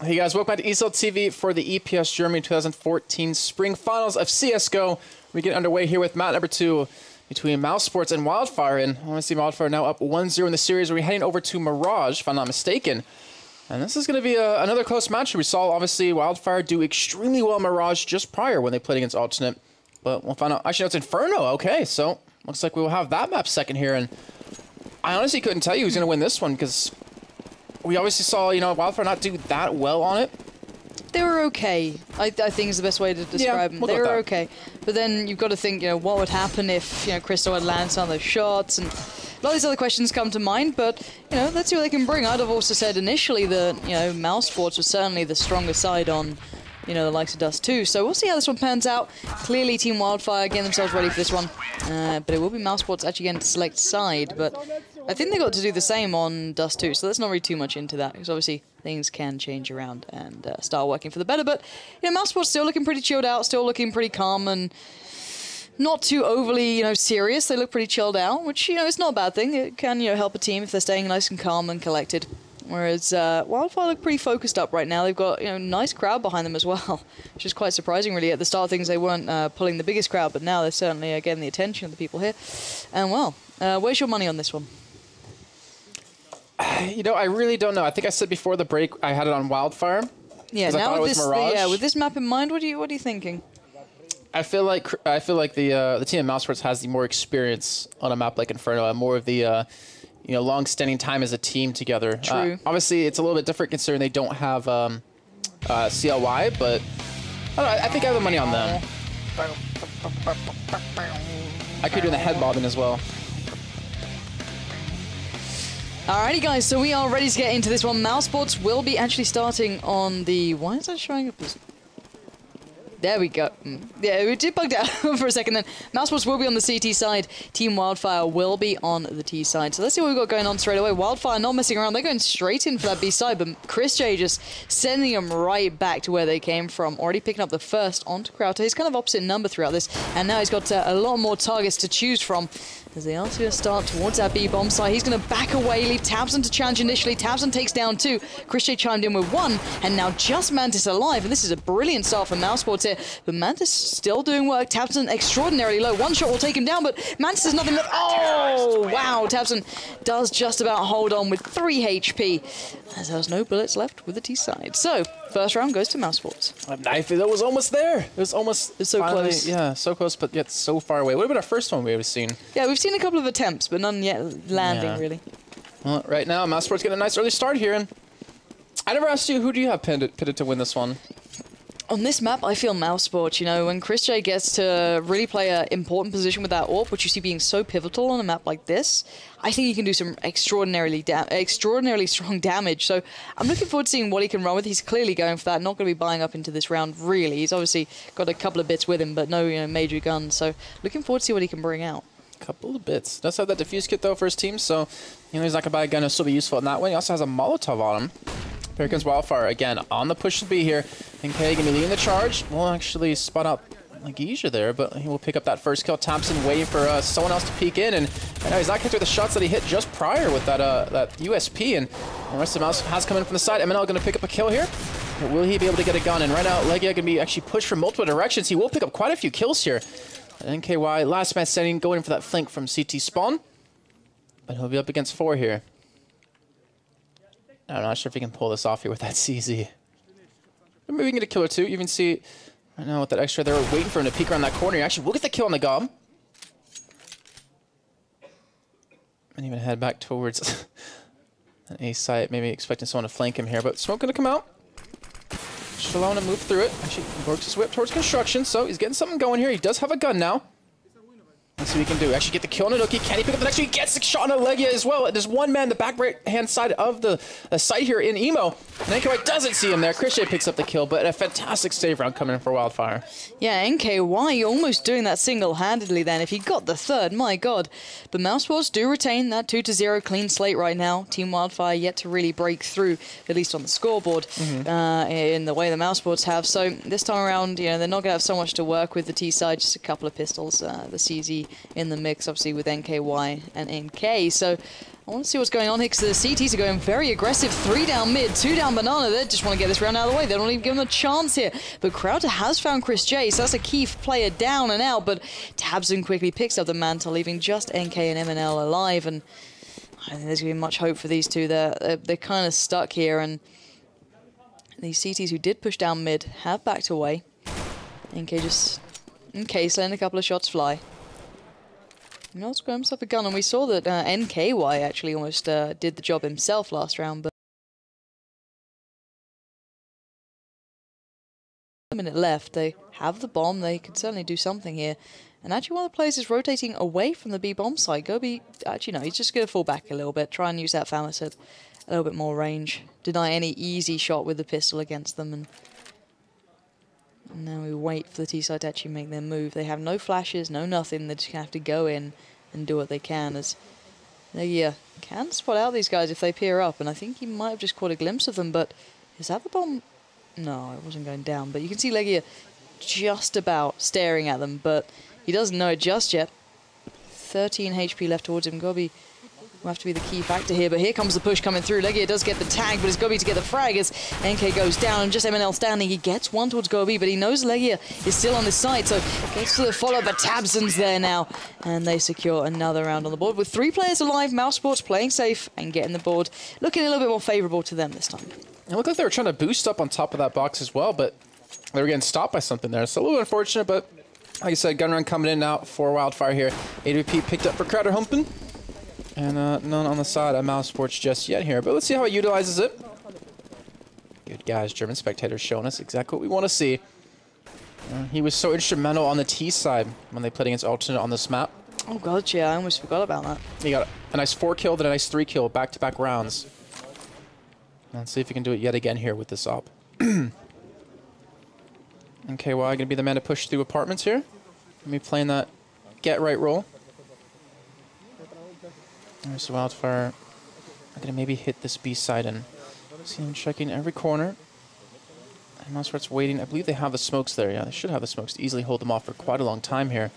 Hey guys, welcome back to ESL TV for the EPS Germany 2014 Spring Finals of CSGO. We get underway here with map number 2 between mousesports and Wildfire. And I want to see Wildfire now up 1-0 in the series. We're heading over to Mirage, if I'm not mistaken. And this is going to be another close match. We saw, obviously, Wildfire do extremely well in Mirage just prior when they played against Alternate. But we'll find out. Actually, no, it's Inferno. Okay, so looks like we will have that map second here. And I honestly couldn't tell you who's going to win this one because we obviously saw, you know, Wildfire not do that well on it. They were okay, I think is the best way to describe them. They were okay. But then you've got to think, you know, what would happen if, you know, Crystal had landed some of those shots, and a lot of these other questions come to mind, but, you know, let's see what they can bring. I'd have also said initially that, you know, mousesports was certainly the stronger side on, you know, the likes of Dust 2. So we'll see how this one pans out. Clearly Team Wildfire getting themselves ready for this one. But it will be mousesports actually getting to select side, but I think they got to do the same on Dust 2, so let's not read too much into that, because obviously things can change around and start working for the better. But, you know, mousesports still looking pretty chilled out, still looking pretty calm, and not too overly, you know, serious. They look pretty chilled out, which, you know, is not a bad thing. It can, you know, help a team if they're staying nice and calm and collected. Whereas Wildfire look pretty focused up right now. They've got, you know, nice crowd behind them as well, which is quite surprising, really. At the start of things, they weren't pulling the biggest crowd, but now they're certainly getting the attention of the people here. And, well, where's your money on this one? You know, I really don't know. I think I said before the break I had it on Wildfire. Yeah, now with this, with this map in mind, what are you thinking? I feel like the team of mousesports has the more experience on a map like Inferno, and more of the you know, long-standing time as a team together. True. Obviously, it's a little bit different considering they don't have CLY, but I don't know, I think I have the money on them. I could do the head bobbing as well. Alrighty guys, so we are ready to get into this one. Mousesports will be actually starting on the... Why is that showing up as... There we go. Yeah, we did bugged out for a second then. Mousesports will be on the CT side. Team Wildfire will be on the T side. So let's see what we've got going on straight away. Wildfire not messing around. They're going straight in for that B side, but Chris J just sending them right back to where they came from. Already picking up the first onto Crowder. He's kind of opposite number throughout this, and now he's got a lot more targets to choose from. As they are going to start towards that B-bomb site. He's going to back away, leave Tabson to challenge initially. Tabson takes down 2. Chris J chimed in with 1, and now just Mantis alive. And this is a brilliant start for mousesports here. But Mantis still doing work. Tabson extraordinarily low. One shot will take him down, but Mantis has nothing left. Oh, wow. Tabson does just about hold on with 3 HP. As there's no bullets left with the T side. So, first round goes to mousesports. A knife, that was almost there. It was almost... It's so close. Yeah, so close, but yet so far away. What would have been our first one we would have seen? Yeah, we've seen a couple of attempts, but none yet landing, really. Well, right now, mousesports getting a nice early start here. And I never asked you, who do you have pitted to win this one? On this map, I feel mousesports. You know, when Chris J gets to really play an important position with that AWP, which you see being so pivotal on a map like this, I think he can do some extraordinarily strong damage. So I'm looking forward to seeing what he can run with. He's clearly going for that. Not going to be buying up into this round, really. He's obviously got a couple of bits with him, but no, you know, major guns. So looking forward to see what he can bring out. Couple of bits. Does have that defuse kit, though, for his team, so you know he's not going to buy a gun. It'll still be useful in that way. He also has a Molotov on him. Here comes Wildfire again on the push to be here. NK going to be leading the charge. We'll actually spot up Lagisha there, but he will pick up that first kill. Thompson waiting for someone else to peek in, and now he's not catching the shots that he hit just prior with that that USP, and the rest of the mouse has come in from the side. MNL going to pick up a kill here. But will he be able to get a gun? And right now, Legia going to be actually pushed from multiple directions. He will pick up quite a few kills here. And NKY, last man standing, going for that flank from CT spawn. But he'll be up against 4 here. I'm not sure if he can pull this off here with that CZ. But maybe we can get a kill or 2. You even see right now with that extra, they're waiting for him to peek around that corner. Actually, we'll get the kill on the gob. And even head back towards an A site, maybe expecting someone to flank him here. But smoke going to come out. Shalom to move through it. Actually works his whip towards construction, so he's getting something going here. He does have a gun now. Let's see what he can do. Actually get the kill on Anuki. Can he pick up the next one? He gets the shot on Legia as well. There's one man, the back right-hand side of the site here in Emo. And NKY doesn't see him there. Chris J picks up the kill, but a fantastic save round coming in for Wildfire. Yeah, NKY almost doing that single-handedly then. If he got the third, my god. But mousesports do retain that 2-0 clean slate right now. Team Wildfire yet to really break through, at least on the scoreboard, in the way the mousesports have. So this time around, you know, they're not going to have so much to work with the T side, just a couple of pistols. The CZ be in the mix, obviously, with NKY and NK. So I want to see what's going on here, because the CTs are going very aggressive. 3 down mid, 2 down banana. They just want to get this round out of the way. They don't even give them a chance here. But Crowder has found Chris J, so that's a key player down and out. But Tabson quickly picks up the mantle, leaving just NK and MNL alive. And I don't think there's going to be much hope for these two. They're kind of stuck here. And these CTs who did push down mid have backed away. NK's letting a couple of shots fly. Not got himself a gun, and we saw that NKY actually almost did the job himself last round, but a minute left. They have the bomb. They could certainly do something here. And actually one of the players is rotating away from the B bomb site. Gobi, actually no, he's just going to fall back a little bit, try and use that Famis at a little bit more range. Deny any easy shot with the pistol against them, and now we wait for the T-side to actually make their move. They have no flashes, no nothing. They just have to go in and do what they can. As they can spot out these guys if they peer up, and I think he might have just caught a glimpse of them, but is that the bomb? No, it wasn't going down, but you can see Legia just about staring at them, but he doesn't know it just yet. 13 HP left towards him. Gobi will have to be the key factor here, but here comes the push coming through. Legia does get the tag, but it's Gobi to get the frag as NK goes down, and just MNL standing. He gets one towards Gobi, but he knows Legia is still on this side, so gets to the follow, but Tabson's there now, and they secure another round on the board. With 3 players alive, mousesports playing safe and getting the board looking a little bit more favourable to them this time. It looked like they were trying to boost up on top of that box as well, but they were getting stopped by something there. So a little unfortunate, but like I said, gun run coming in now for Wildfire here. AWP picked up for Crowder Humpen. And none on the side of mousesports just yet here. But let's see how he utilizes it. Good guys, German spectators showing us exactly what we want to see. He was so instrumental on the T side when they played against Alternate on this map. Oh god, yeah, I almost forgot about that. He got a nice 4 kill, then a nice 3 kill, back-to-back rounds. Let's see if he can do it yet again here with this op. Okay, well, I'm going to be the man to push through apartments here. Let me playing that get right role. There's Wildfire. I'm going to maybe hit this B side and see him checking every corner. And now starts waiting. I believe they have the smokes there. Yeah, they should have the smokes to easily hold them off for quite a long time here.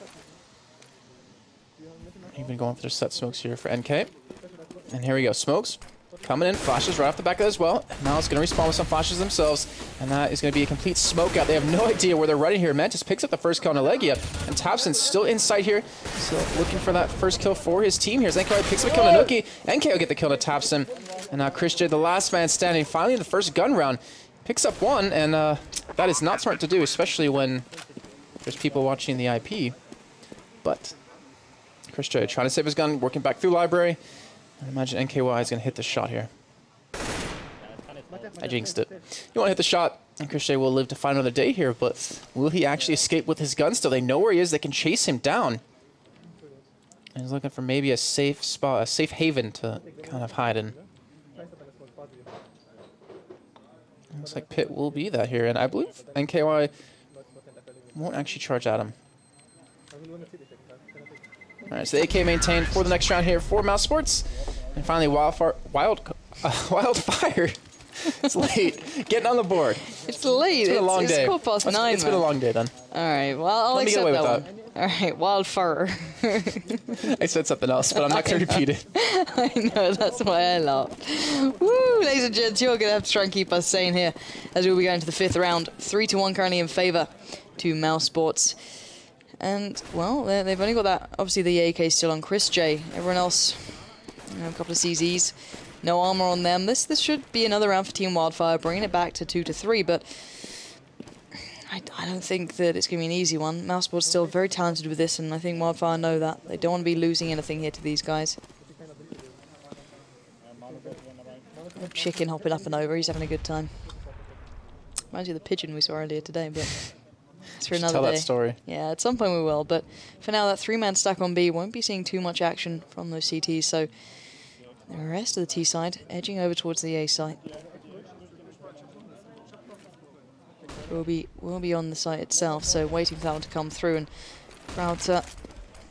Even going for their set smokes here for NK. And here we go, smokes. Coming in, flashes right off the back of that as well. Now it's going to respawn with some flashes themselves, and that is going to be a complete smoke out. They have no idea where they're running here. Mantis picks up the first kill on Legia, and Tabson's still inside here, so looking for that first kill for his team here. As NK picks up a kill on Nuki, NK will get the kill to Tabson, and now Chris J, the last man standing, finally in the first gun round, picks up one, and that is not smart to do, especially when there's people watching the IP. But Chris J trying to save his gun, working back through library. I imagine NKY is going to hit the shot here. I jinxed it. You want to hit the shot, and Crochet will live to find another day here, but will he actually escape with his gun still? They know where he is. They can chase him down. And he's looking for maybe a safe spot, a safe haven to kind of hide in. Looks like Pit will be that here, and I believe NKY won't actually charge at him. Alright, so the AK maintained for the next round here for mousesports. And finally, Wildfire. It's late. Getting on the board. It's late. It's been a long day. It's 9:15. It's been a long day, then. Alright, well, I'll accept that one. Alright, Wildfire. I said something else, but I'm not going to repeat it. I know, that's why I laughed. Woo, ladies and gents, you're going to have to try and keep us sane here as we'll be going to the 5th round. 3-1 currently in favour to mousesports. And, well, they've only got that, obviously the AK still on Chris J. Everyone else, you know, a couple of CZs, no armor on them. This should be another round for Team Wildfire, bringing it back to 2-3, but I don't think that it's going to be an easy one. mousesports still very talented with this, and I think Wildfire know that. They don't want to be losing anything here to these guys. Chicken hopping up and over, he's having a good time. Reminds you of the pigeon we saw earlier today, but it's for another day. Tell that story. Yeah, at some point we will, but for now that 3-man stack on B won't be seeing too much action from those CTs, so the rest of the T side edging over towards the A site. We'll be on the site itself, so waiting for that one to come through, and Crowder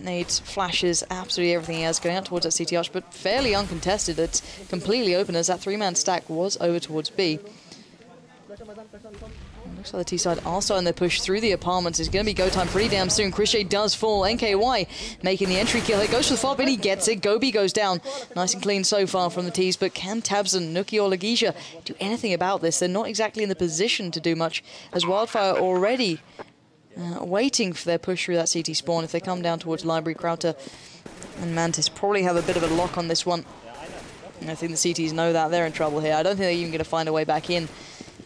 nades, flashes, absolutely everything he has going out towards that CT arch, but fairly uncontested. It's completely open as that 3-man stack was over towards B. Looks Looks like the T-side are starting their push through the apartments. It's going to be go time pretty damn soon. Chris J does fall. NKY making the entry kill. It goes for the fob and he gets it. Gobi goes down. Nice and clean so far from the T's, but can Tabson, Nuki or Lagisha do anything about this? They're not exactly in the position to do much, as Wildfire already waiting for their push through that CT spawn. If they come down towards Library, Krauter and Mantis probably have a bit of a lock on this one. And I think the CTs know that. They're in trouble here. I don't think they're even going to find a way back in.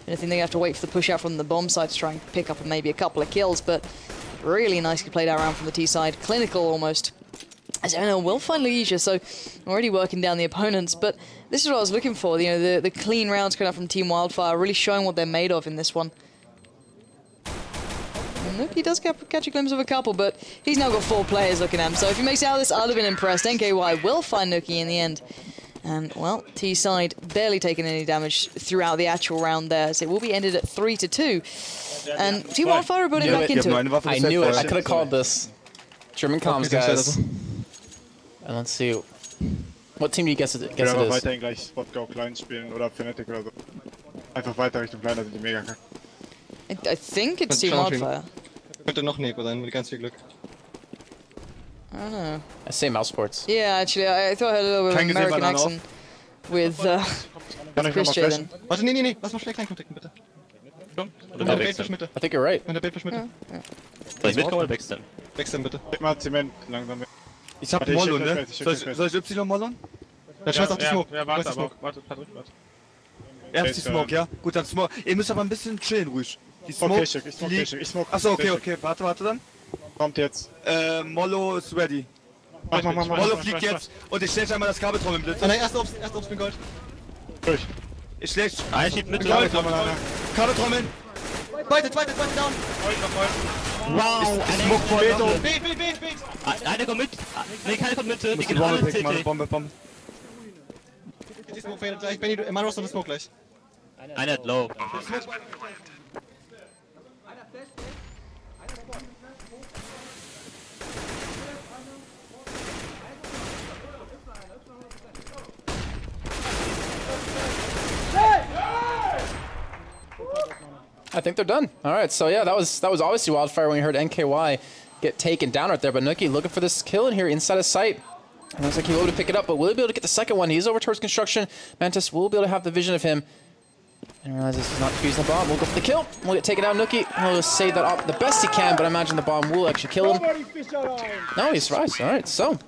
And I think they have to wait for the push out from the bomb side to try and pick up maybe a couple of kills, but really nicely played out round from the T side. Clinical almost. As MNL will find Leisure, so already working down the opponents, but this is what I was looking for. You know, the clean rounds coming out from Team Wildfire, really showing what they're made of in this one. And look, he does catch a glimpse of a couple, but he's now got 4 players looking at him, so if he makes it out of this, I'd have been impressed. NKY will find Nuki in the end. And, well, T-side barely taking any damage throughout the actual round there, so it will be ended at 3-2. And Team Wildfire are putting back into it. I knew it. I could have called this. German comms, guys. And let's see. What team do you guess it is? Wir werden weiterhin gleich Spot Go Klein spielen oder Fnatic oder so. Einfach weiter Richtung Kleiner, sind die mega kacke. I think it's Team Wildfire. Könnte noch Neko sein, mit ganz viel Glück. I don't know. I say mousesports. Yeah, actually, I thought I had a little bit of an American accent with Chris J then. Warte, nee, lass mal schnell klein kontakten, bitte. I think you're right. Wenn der Bildfisch Mitte. Soll ich mitkommen oder wechseln? Wechseln, bitte. Gib mal Zement langsam. Ich hab Mollo, ne? Soll ich Y mollern? Dann schmeiß auf die Smoke. Ja, warte, warte. Erst die Smoke, ja? Gut, dann Smoke. Ihr müsst aber ein bisschen chillen, ruhig. Die Smoke. Ich smoke. Achso, okay. Warte dann. Kommt jetzt. Mollo ist ready. Mach. Mollo fliegt jetzt. Und ich stelle einmal das Kabeltrommel mit. Nein, erst aufs mit Gold. Durch. Ich schläg. Ich schieb mit. Kabeltrommeln. Zweite down. Wow, Beet. Einer kommt mit. Nee, keiner kommt mit. Die gehen alle CT. Bombe. Die Smoke fehlt gleich. Benny, du Manos und Smoke gleich. Einer hat low. I think they're done. All right, so yeah, that was obviously Wildfire when we heard NKY get taken down right there, but Nuki looking for this kill in here inside of sight. And looks like he'll be able to pick it up, but will he be able to get the second one? He's over towards construction. Mantis will be able to have the vision of him. And realize this is not defusing the bomb. We'll go for the kill. We'll get taken down. Nuki will save that up the best he can, but I imagine the bomb will actually kill him. No, he survives. All right, so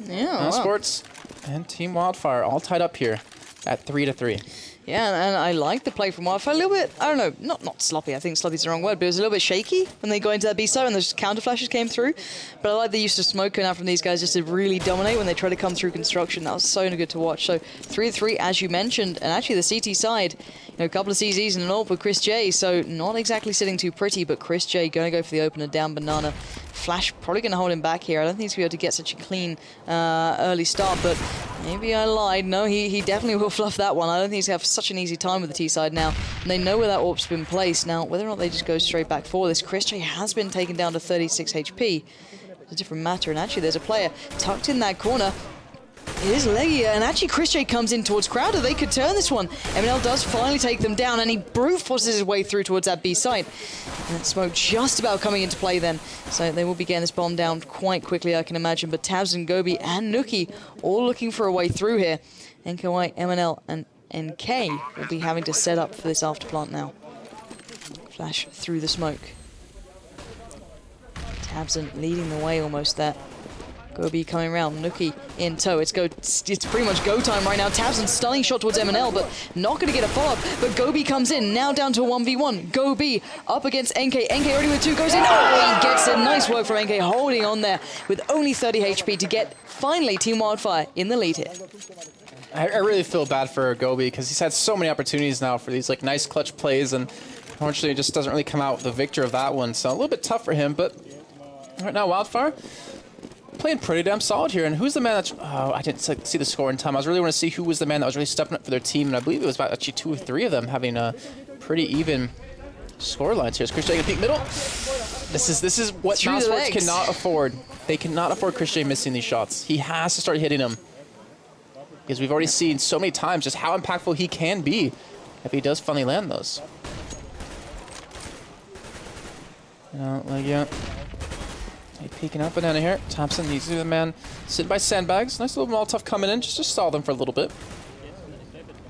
Yeah, Sports and Team Wildfire all tied up here at 3-3. Yeah, and I like the play from Wildfire. A little bit, I don't know, not sloppy, I think sloppy's the wrong word, but it was a little bit shaky when they got into that B-side and those counter flashes came through. But I like the use of smoke going out from these guys just to really dominate when they try to come through construction. That was so good to watch. So 3-3, as you mentioned, and actually the CT side, you know, a couple of CZs and an ult with Chris J, so not exactly sitting too pretty, but Chris J going to go for the opener down banana. Flash probably going to hold him back here. I don't think he's going to be able to get such a clean early start, but maybe I lied. No, he definitely will fluff that one. I don't think he's going to have such an easy time with the T-side now. And they know where that AWP's been placed. Now, whether or not they just go straight back for this, Chris J has been taken down to 36 HP. It's a different matter, and actually there's a player tucked in that corner. It is Legia, and actually Chris J comes in towards Crowder. They could turn this one. MNL does finally take them down, and he brute forces his way through towards that B site. And that smoke just about coming into play then. So they will be getting this bomb down quite quickly, I can imagine. But Tabs and Gobi and Nuki all looking for a way through here. NKY, MNL, and NK will be having to set up for this afterplant now. Flash through the smoke. Tabson leading the way almost there. Gobi coming around, Nuki in tow. It's pretty much go time right now. Tabson stunning shot towards MNL, but not going to get a follow-up. But Gobi comes in, now down to a 1v1. Gobi up against NK. NK already with 2, goes in. Oh, he gets it. Nice work from NK, holding on there with only 30 HP to get, finally, Team Wildfire in the lead here. I really feel bad for Gobi because he's had so many opportunities now for these like nice clutch plays, and unfortunately it just doesn't really come out the victor of that one. So a little bit tough for him, but right now Wildfire playing pretty damn solid here. And who's the man that's... Oh, I didn't see the score in time. I was really want to see who was the man that was really stepping up for their team, and I believe it was about actually 2 or 3 of them having a pretty even score lines here. Is Chris J peek middle? This is what mousesports cannot afford. They cannot afford Chris J missing these shots. He has to start hitting them, because we've already seen so many times just how impactful he can be if he does finally land those. Legia. Hey, peeking up banana here. Thompson, he's the man sitting by sandbags. Nice little Molotov coming in, just to stall them for a little bit.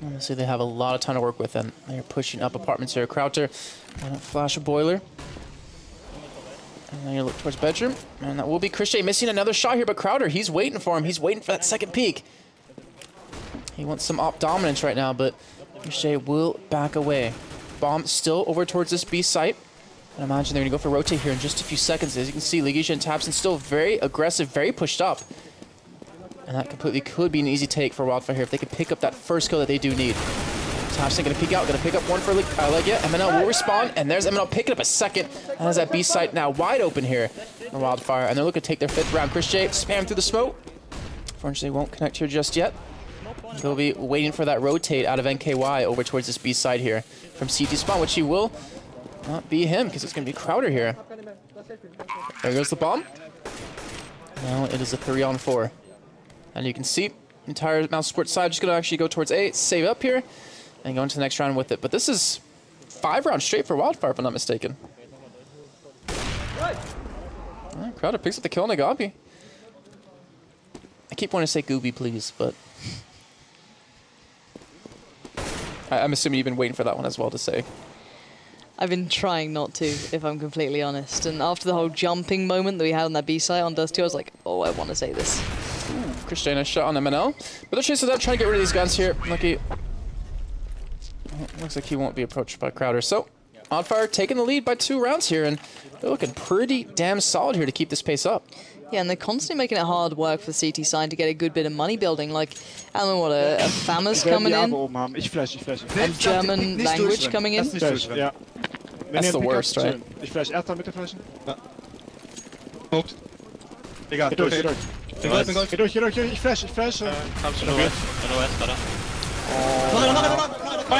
Obviously, they have a lot of time to work with, and they're pushing up apartments here. Krauter, flash a boiler. And then you look towards bedroom, and that will be Christian missing another shot here, but Krauter, he's waiting for him. He's waiting for that second peek. He wants some op dominance right now, but Christian will back away. Bomb still over towards this B site. I imagine they're going to go for rotate here in just a few seconds. As you can see, Legisha and Tapson still very aggressive, very pushed up. And that completely could be an easy take for Wildfire here if they can pick up that first kill that they do need. Tapson going to peek out, going to pick up one for Legia. MNL will respond, and there's MNL picking up a second. And has that B site now wide open here for Wildfire. And they're looking to take their 5th round. Christian spam through the smoke. Unfortunately, won't connect here just yet. They'll be waiting for that rotate out of NKY over towards this B side here from CT spawn, which he will not be him because it's going to be Krauter here. There goes the bomb. Now it is a 3-on-4. And you can see the entire mousesports side just going to actually go towards A, save up here, and go into the next round with it. But this is 5 rounds straight for Wildfire, if I'm not mistaken. Krauter picks up the kill on Nagabi. I keep wanting to say Gooby, please, but I'm assuming you've been waiting for that one as well to say. I've been trying not to, if I'm completely honest. And after the whole jumping moment that we had on that B site on Dust 2, I was like, oh, I want to say this. Christiana shot on MNL. But they're chasing up, trying to get rid of these guns here. Lucky. Looks like he won't be approached by Krauter. So, Wildfire taking the lead by 2 rounds here, and they're looking pretty damn solid here to keep this pace up. Yeah, and they're constantly making it hard work for CT side to get a good bit of money building. Like, I don't know what, a FAMA's coming in. Ich flash. A German language coming in. Flash, ja. That's the worst, right? Ich flash erst Mitte flashen. Smoked. Egal, Geh durch. Geh durch, ich flash. Kommst du noch West? Oder?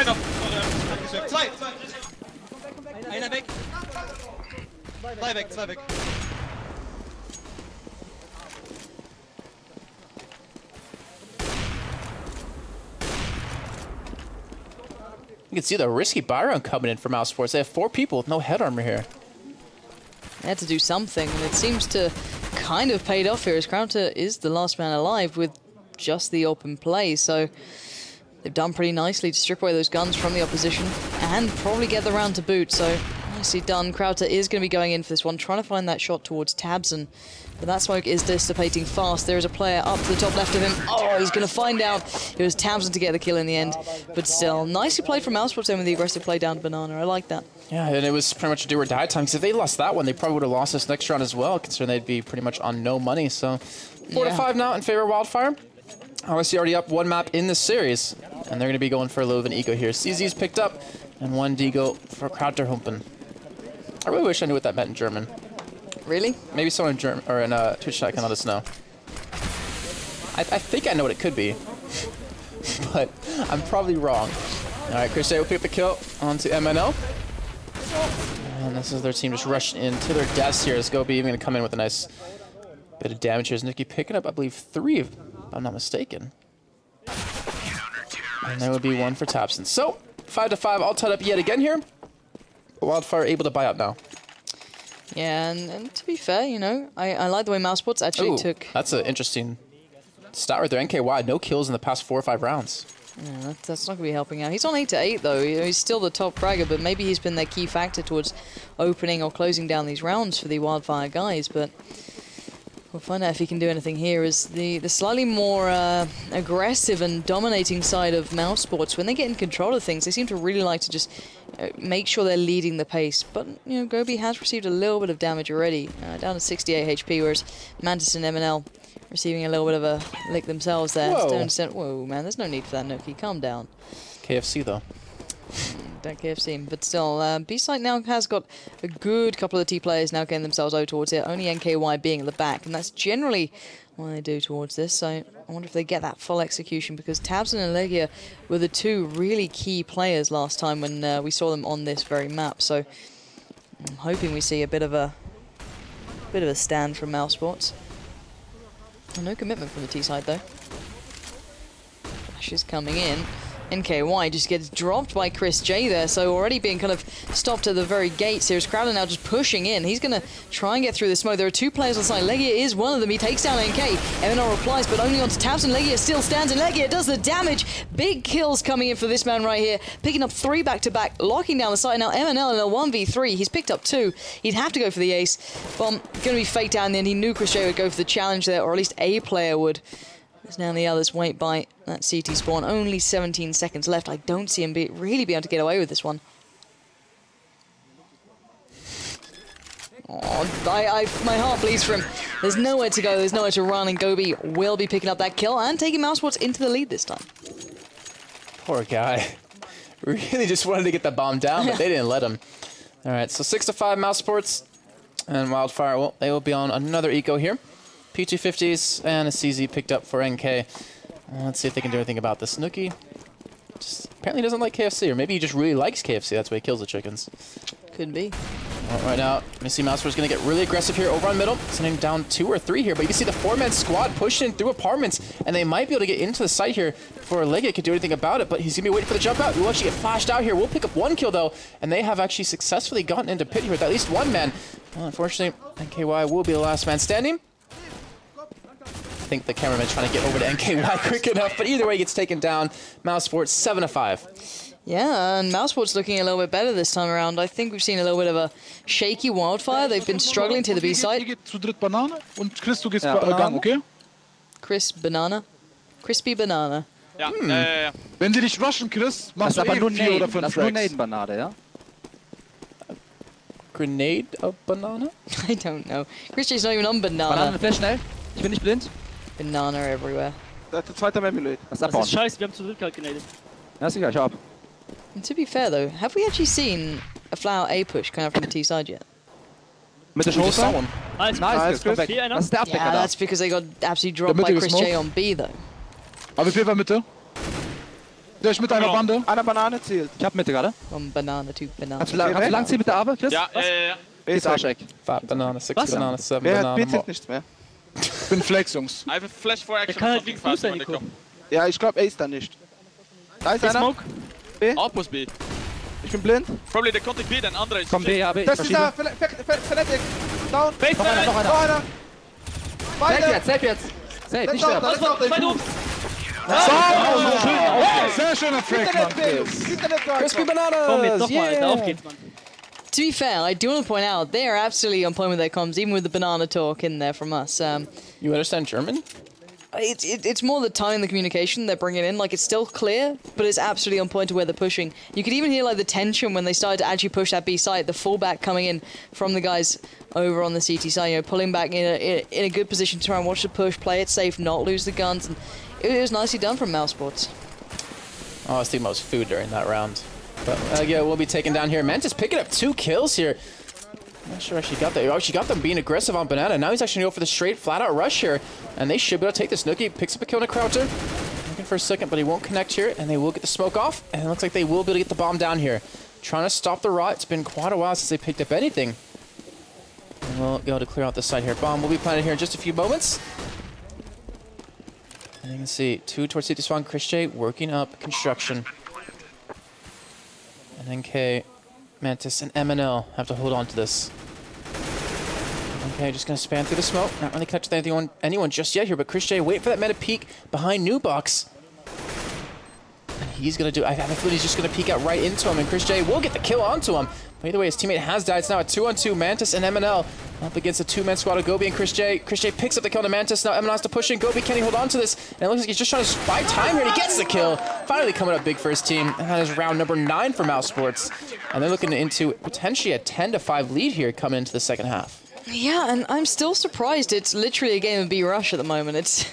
Noch. Zwei. Einer weg. Zwei weg. You can see the risky buy round coming in for mousesports. They have 4 people with no head armor here. They had to do something, and it seems to kind of paid off here, as Krauter is the last man alive with just the open play, so they've done pretty nicely to strip away those guns from the opposition and probably get the round to boot, so nicely done. Krauter is going to be going in for this one, trying to find that shot towards Tabson, but that smoke is dissipating fast. There is a player up to the top left of him. Oh, he's going to find out it was Tabson to get the kill in the end, but still, nicely played from mousesports then with the aggressive play down to Banana. I like that. Yeah, and it was pretty much a do or die time, because if they lost that one, they probably would have lost this next round as well, considering they'd be pretty much on no money. So 4-5 now in favor of Wildfire. Obviously already up 1 map in this series, and they're going to be going for a little bit of an ego here. CZ's picked up, and 1 Digo for Krauterhumpen. I really wish I knew what that meant in German. Really? Maybe someone in German or in Twitch chat can let us know. I think I know what it could be, but I'm probably wrong. All right, Christian will pick up the kill onto MNL. And this is their team just rushing into their deaths here. As Gobi even going to come in with a nice bit of damage here. Is Nikki picking up, I believe, 3, if I'm not mistaken. And that would be 1 for Tapson. So, 5-5, all tied up yet again here. Wildfire able to buy out now. Yeah, and to be fair, you know, I like the way mousesports actually took... That's an interesting stat right there. NKY, no kills in the past 4 or 5 rounds. Yeah, that's not going to be helping out. He's on 8-8 though. He's still the top fragger, but maybe he's been their key factor towards opening or closing down these rounds for the Wildfire guys, but we'll find out if he can do anything here. As the slightly more aggressive and dominating side of mousesports, when they get in control of things, they seem to really like to just make sure they're leading the pace. But, you know, Gobi has received a little bit of damage already, down to 68 HP, whereas Mantis and MNL receiving a little bit of a lick themselves there. Whoa, man, there's no need for that, Nookie. Calm down. KFC, though. Don't KFC him. But still, B-Site now has got a good couple of T players now getting themselves over towards it. Only NKY being at the back, and that's generally what they do towards this. So I wonder if they get that full execution, because Tabson and Legia were the 2 really key players last time when we saw them on this very map. So I'm hoping we see a bit of a stand from mousesports. No commitment from the T side though. Flash is coming in. NKY just gets dropped by Chris J there, so already being kind of stopped at the very gates. Here's Crowder now just pushing in. He's going to try and get through the smoke. There are two players on the side. Legia is one of them. He takes down NK. MNL replies, but only onto Tabs, and Legia still stands, and Legia does the damage. Big kills coming in for this man right here, picking up 3 back-to-back, locking down the site. Now MNL in a 1v3. He's picked up 2. He'd have to go for the ace. Bomb going to be faked out in the end. He knew Chris J would go for the challenge there, or at least a player would. As now the others wait by that CT spawn. Only 17 seconds left. I don't see him really be able to get away with this one. Oh, my heart bleeds for him. There's nowhere to go. There's nowhere to run, and Gobi will be picking up that kill and taking mousesports into the lead this time. Poor guy. Really just wanted to get the bomb down, but they didn't let him. All right, so 6-5 mousesports, and Wildfire, well, they will be on another eco here. P250s and a CZ picked up for NK. Let's see if they can do anything about this. Snooki just apparently doesn't like KFC, or maybe he just really likes KFC. That's why he kills the chickens. Could be. Well, right now, Missy Mousesports is going to get really aggressive here over on middle, sending down 2 or 3 here. But you can see the 4-man squad pushing through apartments, and they might be able to get into the site here before Legia could do anything about it. But he's going to be waiting for the jump out. We'll actually get flashed out here. We'll pick up 1 kill, though, and they have actually successfully gotten into pit here with at least 1 man. Well, unfortunately, NKY will be the last man standing. I think the cameraman's trying to get over to NKY quick enough, but either way, he gets taken down. Mousesports 7-5. Yeah, and Mousesports looking a little bit better this time around. I think we've seen a little bit of a shaky Wildfire. They've been struggling to the B side. Chris Banana. Crispy Banana. Ja, Wenn sie dich rushen, Chris, machst du aber nur 4 oder Naden. 5 Das ist nur Tracks. Naden-Banane, ja? Grenade of banana? I don't know. Chris J's not even on Banana. Bananenflash schnell. Ich bin nicht blind. Banana everywhere. Der zweite Mamulate. Das ist Das abbauen. ist scheiße, wir haben zu dritt kalkuliert. Ja, ist egal, ich hab. And to be fair though, have we actually seen a flower A push coming out from the T side yet? Mit der We just saw Chance. one. Nice, Nice, komm weg. Hier einer. Das ist der Abdecker Yeah, da. that's because they got absolutely dropped by mittige Chris Smoke. J on B though. AWP war Mitte. Der ist mit einer Bande. Einer Banane zählt. Ich hab Mitte gerade. From Banana to Banana. Kannst du lang ziehen mit der Abe, Chris? ja, Was? ja. Ist Arschleck. 5 banana, 6 Was? banana, 7 Wer hat banana. B nichts mehr? Ich bin Flex, Jungs. I have a flash for action. kann halt fucking wie fast Fuß when they reinkommen. come. Ja, ich glaube, Ace da nicht. Da ist Hey, einer. Smoke. Up was B. Ich bin blind. Probably the contact B, then Andre is Komm, B, ja, B. Das ist dieser Fanatic. Down. Base Noch einer, noch einer. Noch einer. Safe Beide. jetzt, safe jetzt. Safe, nicht down, sterben. da ist auch der Zwei Typ. oben. Sehr schöner Trick, Mann. Crispy Komm, jetzt bananas! nochmal, Alter, Yeah! auf geht's, Mann. To be fair, I do want to point out they are absolutely on point with their comms, even with the banana talk in there from us. You understand German? It's more the time and the communication they're bringing in. Like, it's still clear, but it's absolutely on point to where they're pushing. You could even hear like the tension when they started to actually push that B site, the fullback coming in from the guys over on the CT side, you know, pulling back in a good position to try and watch the push, play it safe, not lose the guns, and it was nicely done from mousesports. Oh, I was thinking about his food during that round. But yeah, we'll be taken down here. Mantis picking up 2 kills here. I'm not sure actually got that. Oh, she got them being aggressive on Banana. Now he's actually going to go for the straight flat-out rush here. And they should be able to take this. Snooki picks up a kill on a Croucher. Looking for a second, but he won't connect here. And they will get the smoke off. And it looks like they will be able to get the bomb down here. Trying to stop the rot. It's been quite a while since they picked up anything. And we'll be able to clear out this side here. Bomb will be planted here in just a few moments. And you can see 2 towards CT spawn. Chris J working up construction. And NK, Mantis, and MNL have to hold on to this. Okay, just gonna span through the smoke. Not really catching anyone just yet here, but Chris J wait for that meta peek behind Newbox. And he's gonna do. I have a feeling he's just gonna peek out right into him, and Chris J will get the kill onto him. But either way, his teammate has died. It's now a 2-on-2. Mantis and MNL up against a 2-man squad of Gobi and Chris J. Chris J picks up the kill to Mantis. Now MNL has to push in. Gobi, can he hold on to this? And it looks like he's just trying to buy time here, and he gets the kill. Finally coming up big for his team. And that is round number 9 for Mousesports. And they're looking into potentially a 10-5 lead here coming into the second half. Yeah, and I'm still surprised. It's literally a game of B rush at the moment. It's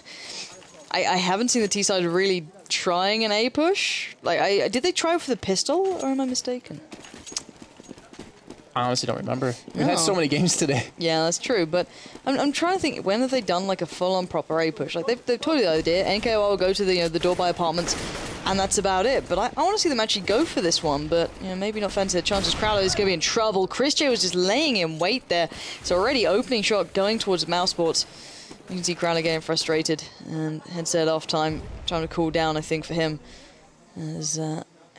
I haven't seen the T side really trying an A push. Like, did they try for the pistol, or am I mistaken? I honestly don't remember. We've had so many games today. Yeah, that's true, but I'm trying to think, when have they done like a full-on proper A push? Like, they've told you the idea, NKO will go to the door by apartments, and that's about it. But I want to see them actually go for this one, but maybe not fancy their chances. Crowder is going to be in trouble. Chris J was just laying in wait there. So already opening shot going towards Mousesports. You can see Crowder getting frustrated, and headset off time, to cool down, I think, for him. As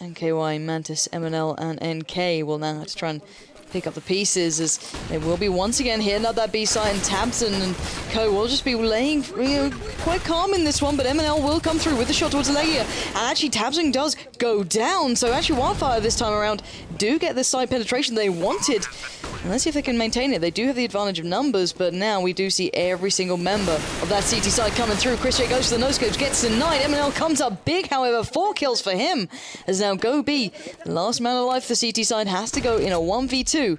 NKY, Mantis, MNL, and NK will now have to try and pick up the pieces, as they will be once again hitting up that B site, and Tabson and Co will just be laying quite calm in this one, but MNL will come through with the shot towards Legia, and actually Tabson does go down, so actually Wildfire this time around do get the side penetration they wanted. And let's see if they can maintain it. They do have the advantage of numbers, but now we do see every single member of that CT side coming through. Chris J goes to the no-scopes, gets denied. MNL comes up big, however, 4 kills for him. As now Go B, the last man alive for the CT side, has to go in a 1v2 to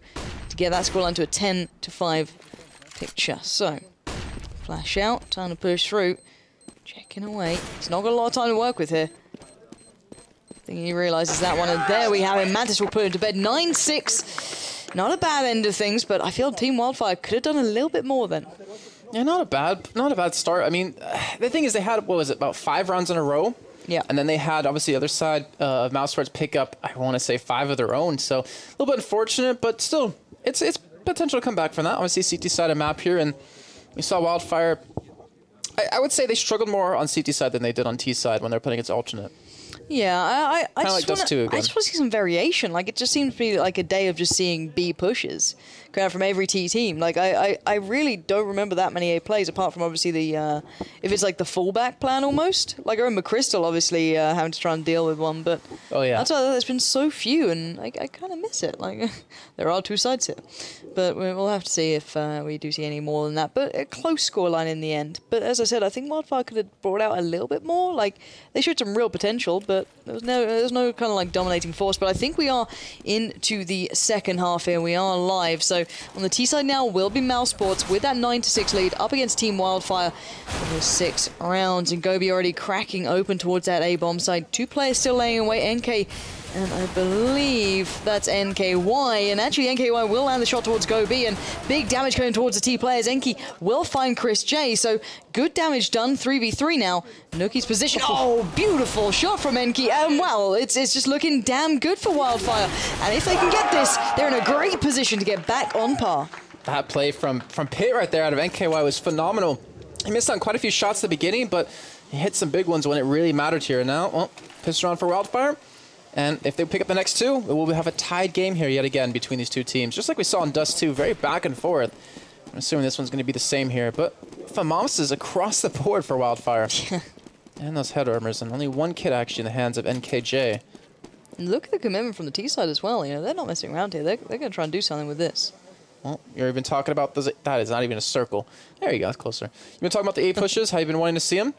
get that scoreline to a 10-5 picture. So, flash out, time to push through. Checking away. He's not got a lot of time to work with here. I think he realizes that one, and there we have him. Mantis will put him to bed. 9-6. Not a bad end of things, but I feel Team Wildfire could have done a little bit more then. Yeah, not a bad start. I mean, the thing is they had, what was it, about 5 rounds in a row? Yeah. And then they had, obviously, the other side of mousesports pick up, I want to say, 5 of their own. So a little bit unfortunate, but still, it's potential to come back from that. Obviously, CT side a map here, and we saw Wildfire. I would say they struggled more on CT side than they did on T side when they're playing against alternate. Yeah, I like just want to see some variation. Like, it just seems to be like a day of just seeing B pushes going out from every T team. Like, I really don't remember that many A plays, apart from obviously the if it's like the fullback plan almost. Like, I remember Crystal obviously having to try and deal with one, but oh yeah, that's why there's been so few, and I kind of miss it. Like, there are 2 sides here, but we'll have to see if we do see any more than that. But a close scoreline in the end. But as I said, I think Wildfire could have brought out a little bit more. Like, they showed some real potential, but there was no kind of like dominating force. But I think we are into the second half here. We are live. So on the T side now will be mousesports with that 9-6 lead up against Team Wildfire for 6 rounds. And Gobi already cracking open towards that A bomb side. 2 players still laying away. NK. And I believe that's NKY, and actually NKY will land the shot towards Go B, and big damage coming towards the T players. Enki will find Chris J, so good damage done, 3v3 now. Nuki's position, oh, beautiful shot from Enki, and wow, it's just looking damn good for Wildfire. And if they can get this, they're in a great position to get back on par. That play from Pit right there out of NKY was phenomenal. He missed on quite a few shots at the beginning, but he hit some big ones when it really mattered here. Now, well, pistol round for Wildfire. And if they pick up the next 2, we'll have a tied game here yet again between these 2 teams. Just like we saw in Dust 2, very back and forth. I'm assuming this one's going to be the same here. But FAMAS is across the board for Wildfire. And those head armors, and only 1 kit actually in the hands of NKJ. And look at the commitment from the T side as well. You know, they're not messing around here. They're going to try and do something with this. Well, you're even talking about those. That is not even a circle. There you go, that's closer. You've been talking about the A pushes, how you've been wanting to see them?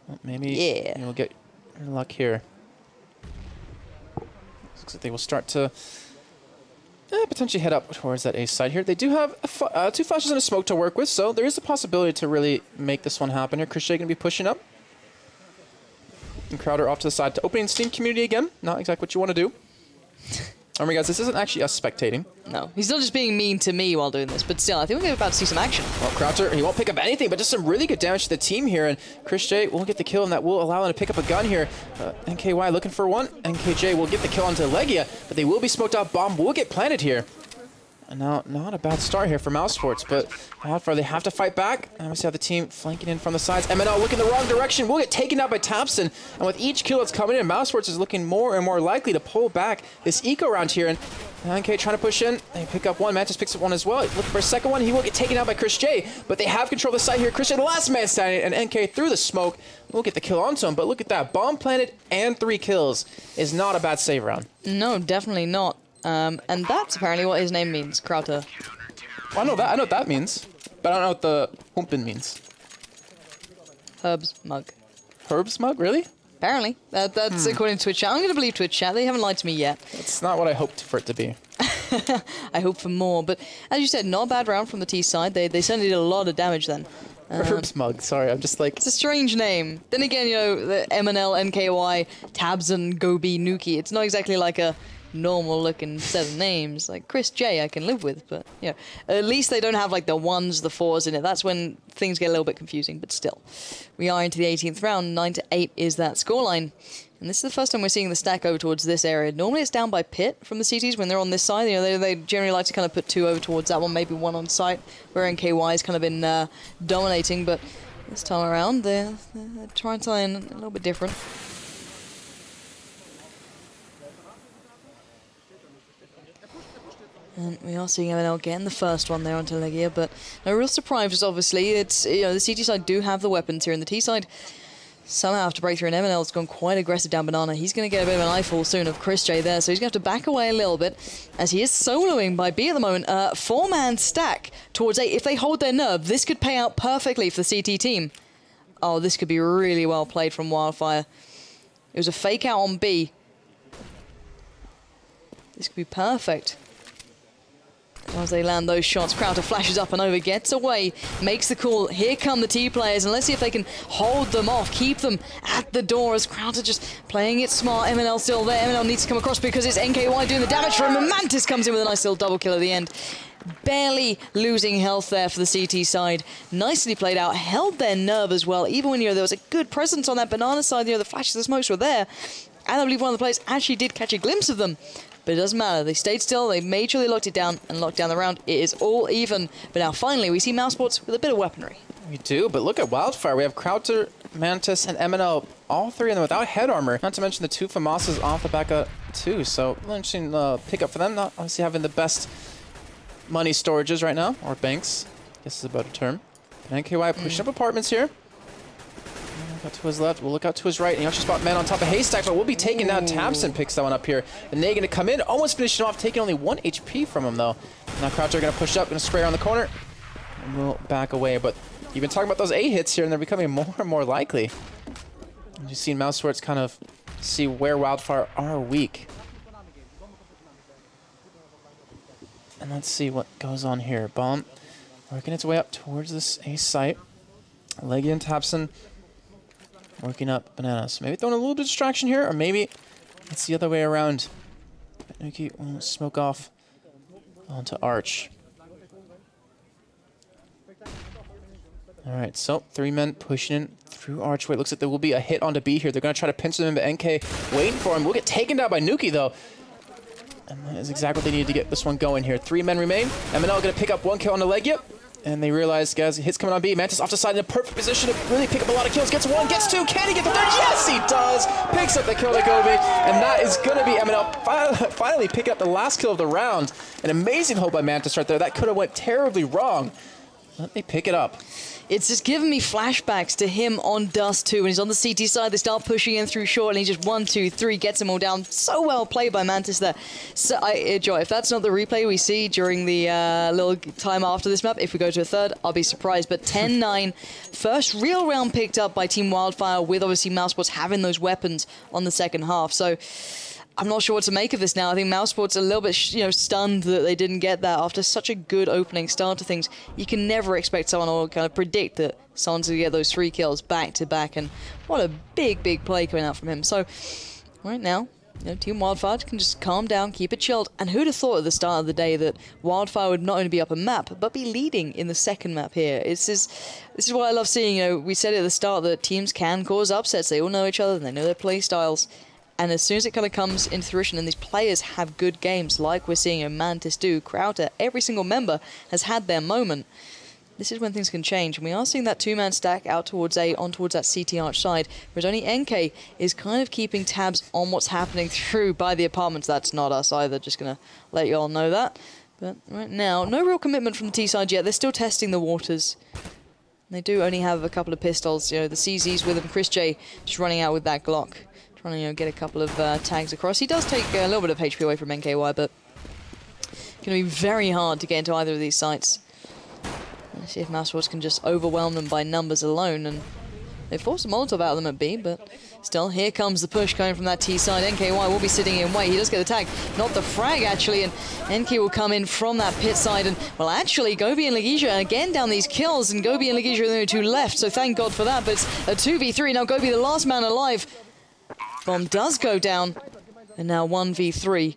Well, maybe you'll get your luck here. Looks like they will start to potentially head up towards that A side here. They do have 2 flashes and a smoke to work with, so there is a possibility to really make this one happen here. Chris J going to be pushing up. And Crowder off to the side to opening Steam community again. Not exactly what you want to do. Remember, guys, this isn't actually us spectating. No, he's not just being mean to me while doing this, but still, I think we're about to see some action. Well, Crowder, he won't pick up anything, but just some really good damage to the team here, and Chris J will get the kill, and that will allow him to pick up a gun here. NKY looking for one. NKJ will get the kill onto Legia, but they will be smoked out. Bomb will get planted here. And now, not a bad start here for mousesports, but Wildfire, they have to fight back. And we see how the team flanking in from the sides. MNL looking the wrong direction. Will get taken out by Tapson. And with each kill that's coming in, mousesports is looking more and more likely to pull back this eco round here. And NK trying to push in. They pick up one. Mantis picks up one as well. Looking for a second one. He will get taken out by Chris J. But they have control of the side here. Chris J, the last man standing, and NK through the smoke will get the kill onto him. But look at that. Bomb planted and 3 kills is not a bad save round. No, definitely not. And that's apparently what his name means, Crowder. Well, I know what that means, but I don't know what the Humpen means. Herb's mug. Herb's mug, really? Apparently. That's according to Twitch chat. I'm going to believe Twitch chat. They haven't lied to me yet. That's not what I hoped for it to be. I hope for more. But as you said, not a bad round from the T side. They certainly did a lot of damage then. Herb's mug, sorry, I'm just like... It's a strange name. Then again, you know, the MNL, NKY, Tabson, Gobi, Nuki. It's not exactly like a normal looking set of names. Like Chris J I can live with, but you know, at least they don't have like the 1s, the 4s in it. That's when things get a little bit confusing, but still. We are into the 18th round. 9-8 is that scoreline. And this is the first time we're seeing the stack over towards this area. Normally it's down by Pit from the CTs when they're on this side. You know, they generally like to kind of put 2 over towards that one, maybe 1 on site, where NKY has kind of been dominating, but this time around they're trying something a little bit different. And we are seeing MNL getting the first one there onto Legia, but no real surprises, obviously. It's, you know, the CT side do have the weapons here, and the T side somehow have to break through, and MNL's gone quite aggressive down Banana. He's going to get a bit of an eyeful soon of Chris J there, so he's going to have to back away a little bit, as he is soloing by B at the moment. 4-man stack towards A. If they hold their nerve, this could pay out perfectly for the CT team. Oh, this could be really well played from Wildfire. It was a fake out on B. This could be perfect. As they land those shots, Crowder flashes up and over, gets away, makes the call. Here come the T players, and let's see if they can hold them off, keep them at the door as Crowder just playing it smart. MNL still there. MNL needs to come across because it's NKY doing the damage for him, and Mantis comes in with a nice little double kill at the end. Barely losing health there for the CT side. Nicely played out, held their nerve as well, even when, you know, there was a good presence on that Banana side. You know, the flashes, the smokes were there, and I believe one of the players actually did catch a glimpse of them. But it doesn't matter. They stayed still. They made sure they locked it down and locked down the round. It is all even. But now, finally, we see mousesports with a bit of weaponry. We do, but look at Wildfire. We have Crowder, Mantis, and MNL, all three of them without head armor. Not to mention the 2 FAMASas off the back of 2. So, really interesting pickup for them. Not obviously having the best money storages right now, or banks, I guess is a better term. And NKY pushing up apartments here. Look out to his left, we'll look out to his right, and he actually spot man on top of Haystack, but we'll be taking down. Tabson picks that one up here. And they're going to come in, almost finish him off, taking only 1 HP from him, though. Now Croucher going to push up, going to spray around the corner, and we'll back away. But you've been talking about those A hits here, and they're becoming more and more likely. And you've seen mousesports kind of see where Wildfire are weak. And let's see what goes on here. Bomb working its way up towards this A site. Legia and Tabson working up Bananas. Maybe throwing a little bit of distraction here, or maybe it's the other way around. Nuki will smoke off onto Arch. All right, so 3 men pushing in through Archway. Looks like there will be a hit onto B here. They're going to try to pinch them in, but NK waiting for him. We'll get taken down by Nuki, though. And that is exactly what they needed to get this one going here. 3 men remain. MNL going to pick up 1 kill on the Legia. And they realize, guys, hits coming on B. Mantis off the side in a perfect position to really pick up a lot of kills. Gets 1, gets 2. Can he get the 3rd? Yes, he does. Picks up the kill to Gobi. And that is going to be MNL finally picking up the last kill of the round. An amazing hold by Mantis right there. That could have went terribly wrong. But they pick it up. It's just giving me flashbacks to him on Dust 2. When he's on the CT side, they start pushing in through short, and he just 1, 2, 3 gets them all down. So well played by Mantis there. So, Joy, if that's not the replay we see during the little time after this map, if we go to a 3rd, I'll be surprised. But 10-9, first real round picked up by Team Wildfire, with obviously mousesports having those weapons on the second half. So I'm not sure what to make of this now. I think mousesports are a little bit, stunned that they didn't get that after such a good opening start to things. You can never expect someone or kind of predict that someone's going to get those 3 kills back to back, and what a big, big play coming out from him. So right now, Team Wildfire can just calm down, keep it chilled. And who'd have thought at the start of the day that Wildfire would not only be up a map, but be leading in the second map here? This is what I love seeing. We said at the start that teams can cause upsets. They all know each other, and they know their play styles. And as soon as it kind of comes into fruition and these players have good games, like we're seeing Mantis do, Crowder, every single member has had their moment. This is when things can change. And we are seeing that 2-man stack out towards A, on towards that CT Arch side, whereas only NK is kind of keeping tabs on what's happening through by the apartments. That's not us either, just going to let you all know that. But right now, no real commitment from the T side yet. They're still testing the waters. They do only have a couple of pistols. The CZ's with them. Chris J just running out with that Glock. Trying to get a couple of tags across. He does take a little bit of HP away from NKY, but it's going to be very hard to get into either of these sites. Let's see if mousesports can just overwhelm them by numbers alone, and they forced a Molotov out of them at B, but still, here comes the push coming from that T side. NKY will be sitting in wait. He does get the tag, not the frag actually, and NK will come in from that pit side, and well, actually, Gobi and Legia again down these kills, and Gobi and Legia are the only 2 left, so thank God for that. But it's a 2v3 now. Gobi, the last man alive. Bomb does go down, and now 1v3.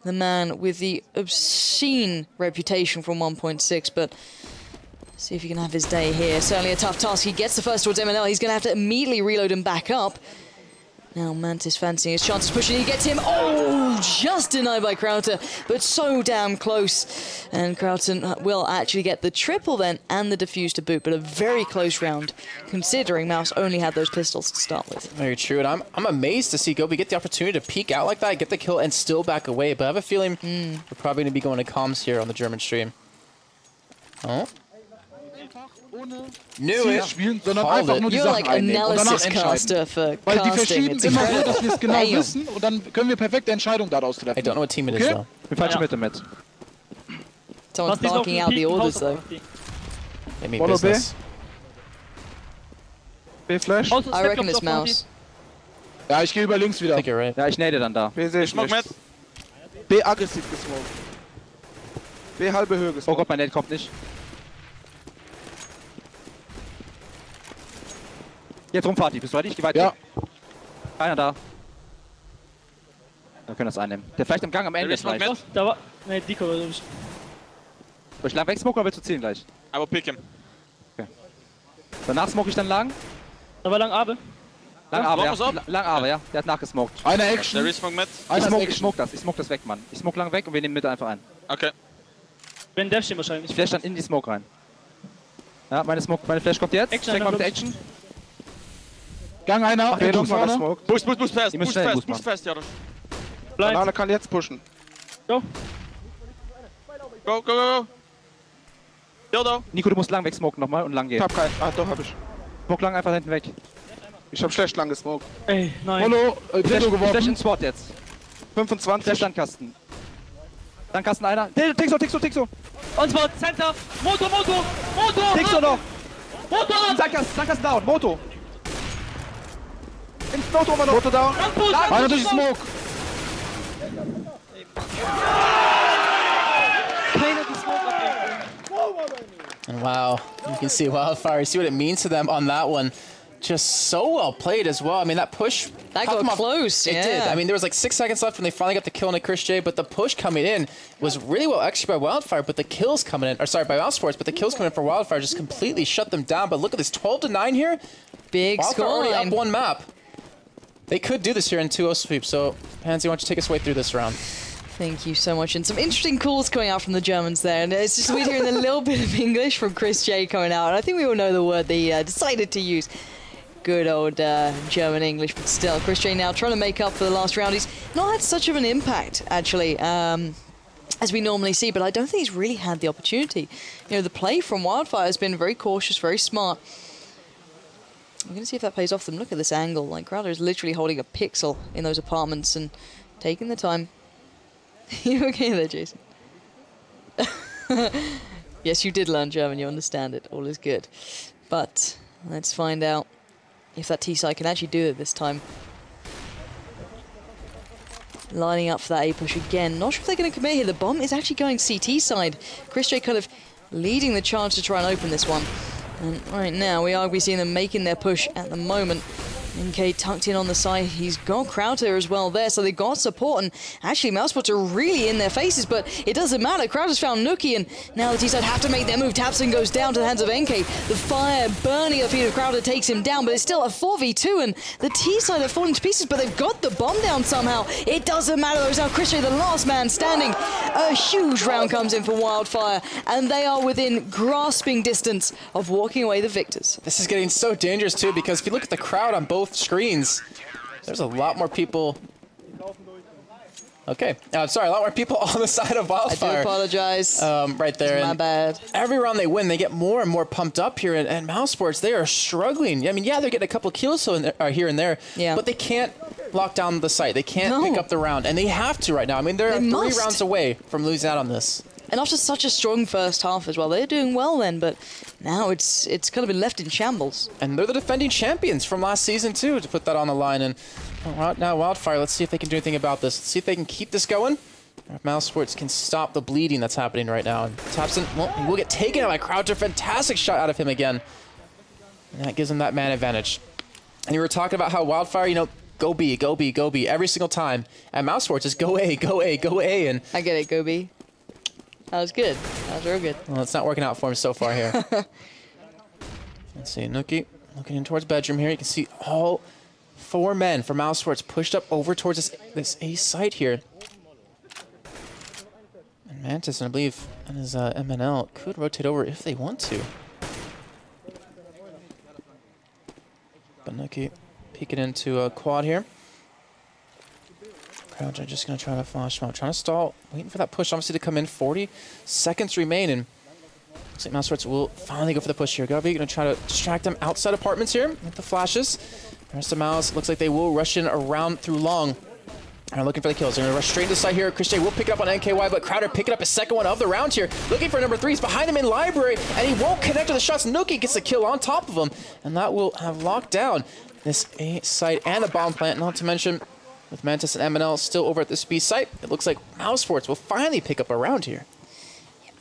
The man with the obscene reputation from 1.6, but see if he can have his day here. Certainly a tough task. He gets the first towards MNL. He's going to have to immediately reload and back up. Now Mantis fancying his chances, pushing, he gets him. Oh, just denied by Krauter, but so damn close. And Krauter will actually get the triple then, and the defuse to boot, but a very close round, considering Mouse only had those pistols to start with. Very true, and I'm amazed to see Gobi get the opportunity to peek out like that, get the kill, and still back away, but I have a feeling we're probably going to be going to comms here on the German stream. Oh. Knew it. Spielen, sondern Called einfach it. nur die You're Sachen like einnehmen und danach analysis entscheiden. caster for Weil die casting. verschieben It's immer so, incredible. dass wir es genau Damn. wissen und dann können wir perfekte Entscheidungen daraus treffen. I don't know what team it is, Okay. though. Wir falsche Mitte mit. Someone's barking out the orders though. They mean Follow B. business. B-Flash. I reckon it's Mouse. Ja, ich gehe über links I wieder. think you're right. Ja, ich nade dann da. B sehe ich Smoke nicht. mid. B aggressiv gesmoked. B halbe Höhe Oh gesmoked. Gott, mein Nade kommt nicht. Jetzt rum, Fatih. Bist du ready? Ich geh weiter. Ja. Einer da. Wir können das einnehmen. Der vielleicht im Gang am Ende There is smoke vielleicht. mid. Da war... Ne, Dico war das. Soll ich lang wegsmoken oder willst du zielen gleich? I will pick him. Danach smoke ich dann lang. Da war lang Abe. Lang aber, Long is ja. up. Lang aber, ja. Der hat nachgesmoked. Einer There Action. is smoke mid. Einer ist Action. Ich smoke das weg, Mann. Ich smoke lang weg und wir nehmen Mitte einfach ein. Okay. Wenn Dev stehen wahrscheinlich. Ich flash dann in die Smoke rein. Ja, meine Flash kommt jetzt. Action, Check mal mit der Lux. Action. Gang einer. B Action noch vorne. gesmoked. Boost fast. Die müssen schnell Boost Boost fast, Jarosz. Blind. Banane kann jetzt pushen. Go. Go. Dildo. Nico, du musst lang wegsmoken nochmal und lang Ich gehen. hab keinen. Ah, doch, hab ich. Smoke lang einfach hinten weg. Ich hab schlecht lang gesmoked. Ey, nein. Hallo, Flash, Dildo Flash in geworfen. Spot jetzt. 25. Flash Landkasten. Landkasten einer. Tixo. Und zwar Center. Motor. Tixo noch. Motor. Landkasten down. Moto. Ins Motor mal noch. Motor down. Einer durch den Smoke. Keiner die Smoke abgeben. And wow, you can see Wildfire. You see what it means to them on that one. Just so well played as well. I mean, that push... That cut got them off. close, It did. yeah. I mean, there was like 6 seconds left when they finally got the kill on the Chris J, but the push coming in was really well executed by Wildfire, but the kills coming in... Or sorry, by mousesports, but the kills coming in for Wildfire just completely shut them down. But look at this, 12-9 here. Big Wildfire already up scoreline. one map. They could do this here in 2-0 sweep, so Pansy, why don't you take us way through this round? Thank you so much. And some interesting calls coming out from the Germans there. And it's just weird hearing a little bit of English from Chris J coming out. And I think we all know the word they decided to use. Good old German English, but still, Chris J now trying to make up for the last round. He's not had such of an impact, actually, as we normally see, but I don't think he's really had the opportunity. You know, the play from Wildfire has been very cautious, very smart. I'm going to see if that pays off them. Look at this angle. Like, Crowder is literally holding a pixel in those apartments and taking the time. You okay there, Jason? Yes, you did learn German. You understand it. All is good. But let's find out if that T-side can actually do it this time. Lining up for that A-push again. Not sure if they're going to commit here. The bomb is actually going CT side. Chris J kind of leading the charge to try and open this one. And right now, we are seeing them making their push at the moment. MK tucked in on the side. He's got Crowder as well there, so they got support. And actually, mousesports are really in their faces, but it doesn't matter. Crowder's found Nookie, and now the T-side have to make their move. Tapson goes down to the hands of NK. The fire burning at the feet of Crowder takes him down, but it's still a 4v2, and the T-side have fallen to pieces, but they've got the bomb down somehow. It doesn't matter, though. It's now Chris J, the last man standing. A huge round comes in for Wildfire, and they are within grasping distance of walking away the victors. This is getting so dangerous, too, because if you look at the crowd on both screens, there's a lot more people. Okay, sorry, a lot more people on the side of Wildfire. I do apologize. Right there. It's my bad. Every round they win, they get more and more pumped up here, and mousesports, they are struggling. I mean, yeah, they're getting a couple kills here and there, Yeah. but they can't lock down the site. They can't pick up the round, and they have to right now. I mean, they're 3 rounds away from losing out on this. And after such a strong first half as well, they're doing well then, but now it's kind of been left in shambles. And they're the defending champions from last season, too, to put that on the line. And now Wildfire, let's see if they can do anything about this. Let's see if they can keep this going. Or if mousesports can stop the bleeding that's happening right now. And Tapson, well, he will get taken out by Crowder. Fantastic shot out of him again. And that gives him that man advantage. And you were talking about how Wildfire, you know, go B, go B, go B every single time. And mousesports is go A, go A, go A. And I get it, go B. That was good. That was real good. well, it's not working out for him so far here. Let's see, Nookie looking in towards bedroom here. You can see all 4 men for mousesports pushed up over towards this A site here. And Mantis, and I believe, and his MNL could rotate over if they want to. Banuki peeking into a quad here. Crouch are just going to try to flash him out. Trying to stall, waiting for that push obviously to come in. 40 seconds remain, and looks like mousesports will finally go for the push here. Gubby going to try to distract them outside apartments here with the flashes. The rest of Mouse looks like they will rush in around through long. They're looking for the kills. They're going to rush straight into side here. Christian will pick it up on NKY, but Crowder picking up his second one of the round here. Looking for number 3. He's behind him in library, and he won't connect to the shots. Nookie gets the kill on top of him, and that will have locked down this A site and a bomb plant, not to mention with Mantis and MNL still over at this B site. It looks like mousesports will finally pick up a round here.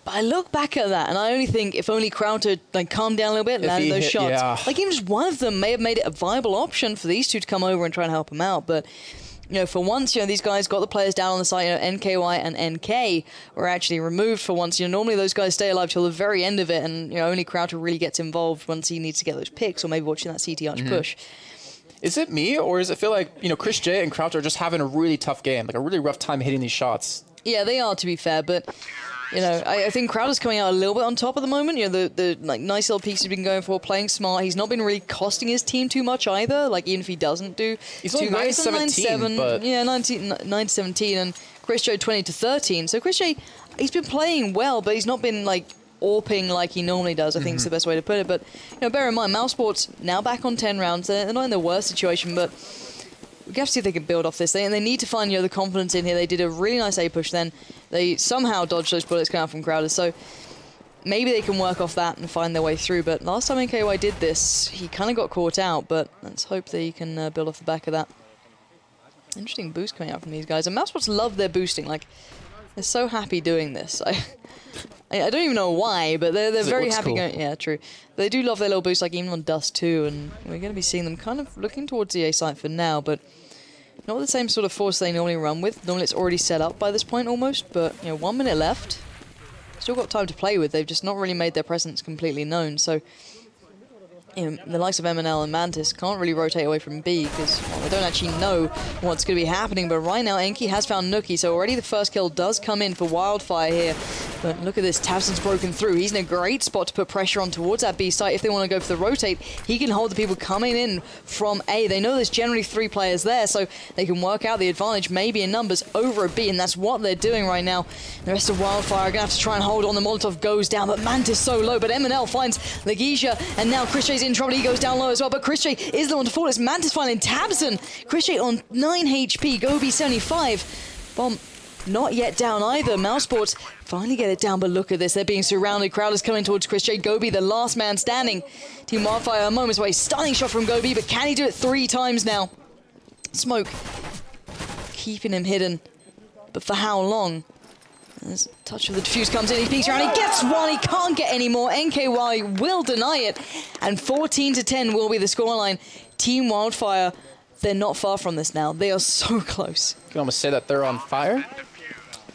But I look back at that, and I only think if only Crowder like calmed down a little bit, landed those shots. Yeah. Like even just one of them may have made it a viable option for these two to come over and try and help him out. But you know, for once, you know, these guys got the players down on the site. You know, NKY and NK were actually removed for once. You know, normally those guys stay alive till the very end of it, and you know, only Crowder really gets involved once he needs to get those picks, or maybe watching that CT arch push. Is it me, or does it feel like, you know, Chris J and Crouch are just having a really tough game, like a really rough time hitting these shots? Yeah, they are, to be fair, but you know, I think Crowder's coming out a little bit on top at the moment. You know, the like nice little peaks he's been going for, playing smart. He's not been really costing his team too much either. Like even if he doesn't do, he's only 9-17, but yeah, 9-17, and Chris J 20-13. So Chris J, he's been playing well, but he's not been like AWPing like he normally does, I think is the best way to put it. But you know, bear in mind, mousesports now back on 10 rounds. They're not in the worst situation, but we have to see if they can build off this. They need to find, you know, the confidence in here. They did a really nice A push then. They somehow dodged those bullets coming out from Crowder, so maybe they can work off that and find their way through. But last time NKY did this, he kind of got caught out, but let's hope that he can build off the back of that. Interesting boost coming out from these guys. And mousesports love their boosting. Like, they're so happy doing this. I don't even know why, but they're very happy cool. going. Yeah, true. They do love their little boosts, like even on Dust too, and we're going to be seeing them kind of looking towards the A site for now, but not with the same sort of force they normally run with. Normally it's already set up by this point almost, but you know, 1 minute left. Still got time to play with. They've just not really made their presence completely known, so you know, the likes of MNL and Mantis can't really rotate away from B because, well, they don't actually know what's going to be happening. But right now, Enki has found Nookie, so already the first kill does come in for Wildfire here. But look at this, Tabson's broken through. He's in a great spot to put pressure on towards that B site. If they want to go for the rotate, he can hold the people coming in from A. They know there's generally 3 players there, so they can work out the advantage maybe in numbers over a B, and that's what they're doing right now. The rest of Wildfire are going to have to try and hold on. The Molotov goes down, but Mantis so low. But MNL finds Legisha, and now Chris J's in trouble. He goes down low as well, but Chris J is the one to fall. It's Mantis finding Tabson. Chris J on 9 HP, Gobi 75. Bomb not yet down either. mousesports finally get it down, but look at this. They're being surrounded. Crowder's coming towards Chris J. Gobi, the last man standing. Team Wildfire a moment's away. Stunning shot from Gobi, but can he do it 3 times now? Smoke keeping him hidden, but for how long? As touch of the defuse comes in, he peeks around, he gets one, he can't get any more. NKY will deny it, and 14-10 will be the scoreline. Team Wildfire, they're not far from this now. They are so close. You can almost say that they're on fire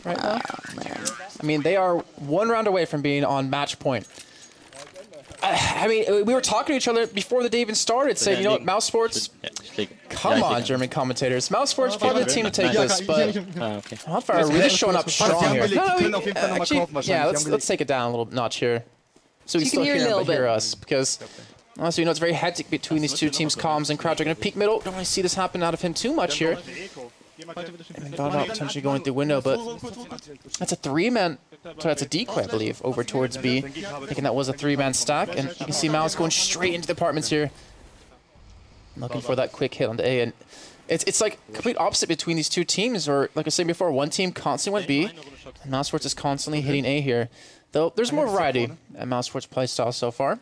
right now. Man. I mean, they are 1 round away from being on match point. I mean, we were talking to each other before the day even started, saying, you know what, mousesports, come on, German commentators. mousesports probably the team to take this, but Wildfire are really showing up strong here. Actually, yeah, let's take it down a little notch here, so we can still hear us, because honestly, you know, it's very hectic between these two teams. Comms and Crouch are going to peek middle. Don't really see this happen out of him too much here. And thought about potentially going through window, but that's a 3-man. So that's a decoy, I believe, over towards B. Thinking that was a 3-man stack, and you can see Mouse going straight into the apartments here, looking for that quick hit on the A. And it's like complete opposite between these two teams. Or like I said before, one team constantly went B, and mousesports is constantly hitting A here. Though there's more variety at mousesports playstyle so far.